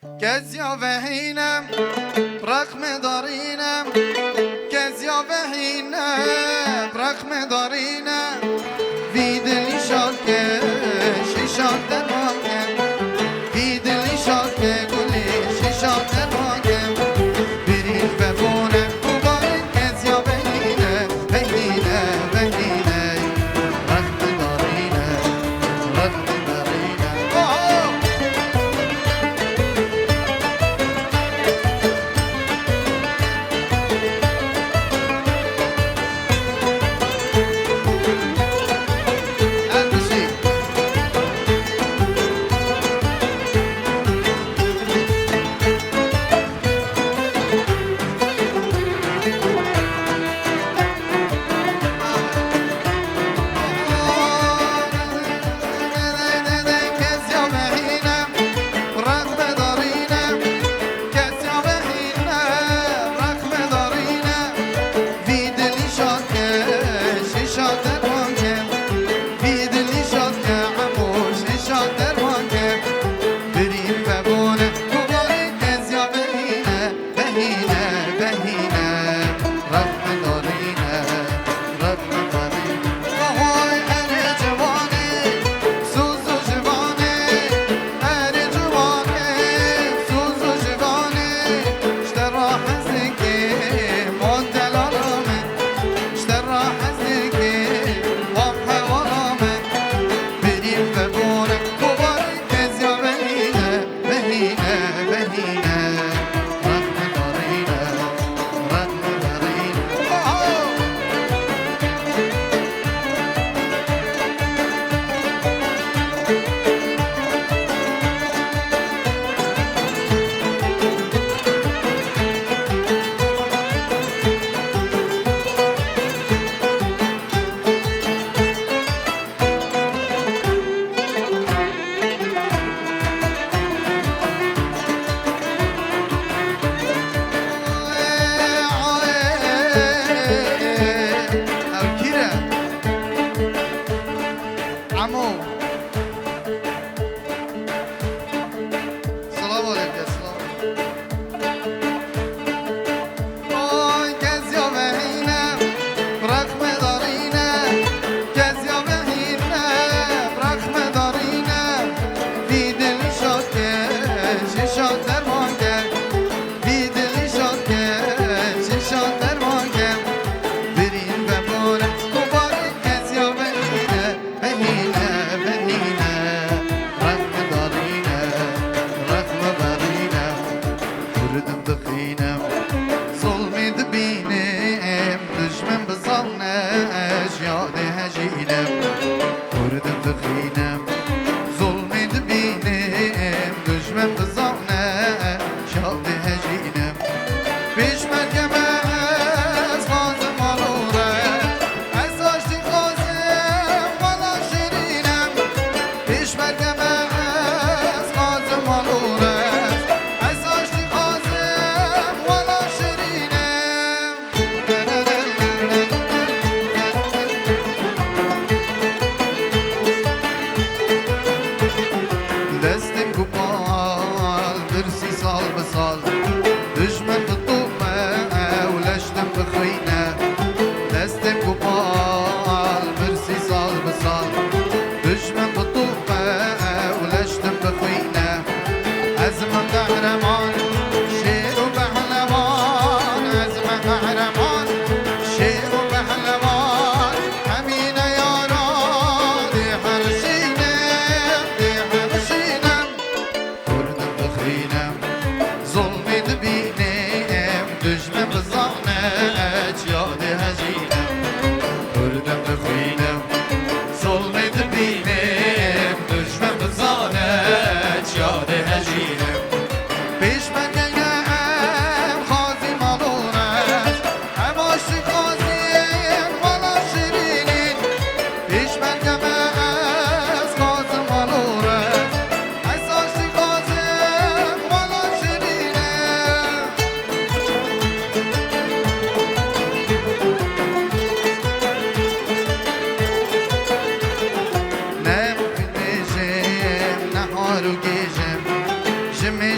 كزيا وهينم رقم دارينم كزيا وهينم رقم دارينم ويدلي شاكش شاك درواكم ويدلي شاكش قولي شاك درواكم بريد ببونم مبارك كزيا وهينم وهينم وهينم رقم دارينم رقم دارينم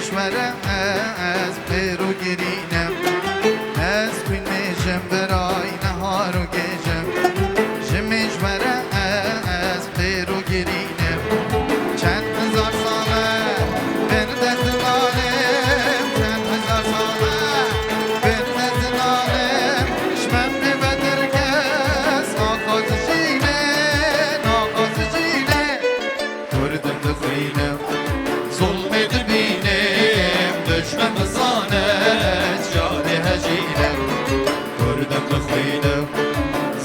مشوره از پیرو گرینم از کوین میشم برای نهار و گیجم مشوره از پیرو گرینم چند هزار ساله بر دست ظالم چند هزار ساله بر دست ظالم شمم ببدر کس آغاز جینه آغاز جینه کردم دخینم ظلم دبینم دشمن بزانت جان هجینم کردم دخینم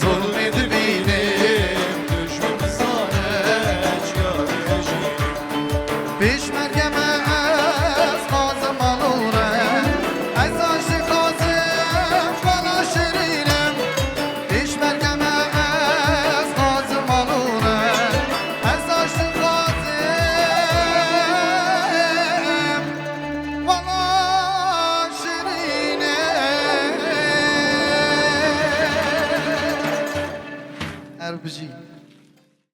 ظلم دبینم دشمن بزانت جان هجینم پیش مرگم از خازم آلورم از عاشق خازم بالا شیرینم پیش مرگم از خازم آلورم از عاشق خازم بالا شیرینم. عربجی